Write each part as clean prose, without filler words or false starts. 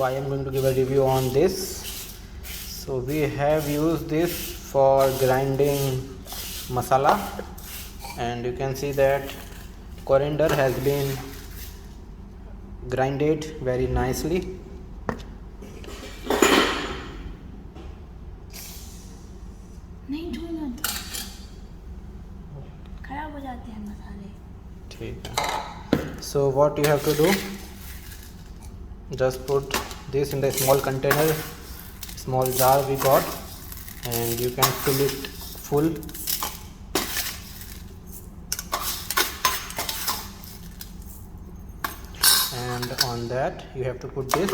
I am going to give a review on this. So we have used this for grinding masala, and you can see that coriander has been grinded very nicely. नहीं छूना, खराब हो जाते हैं मसाले. ठीक है. So what you have to do, just put this in the small container, small jar we got, and you can fill it full. And on that you have to put this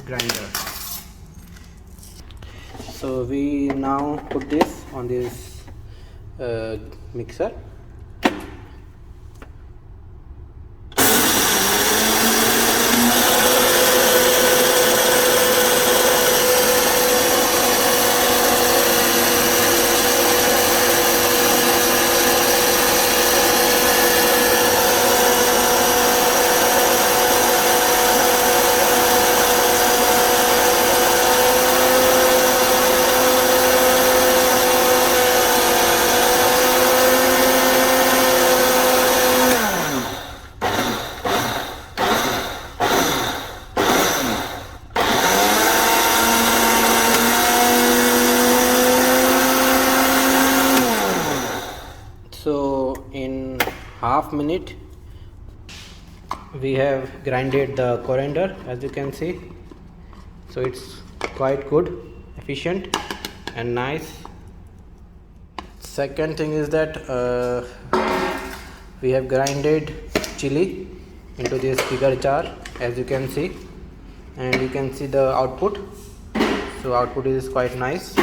grinder. So we now put this on this mixer. So in half minute we have grinded the coriander, as you can see. So it's quite good, efficient and nice. Second thing is that we have grinded chili into this bigger jar, as you can see, and you can see the output. So output is quite nice.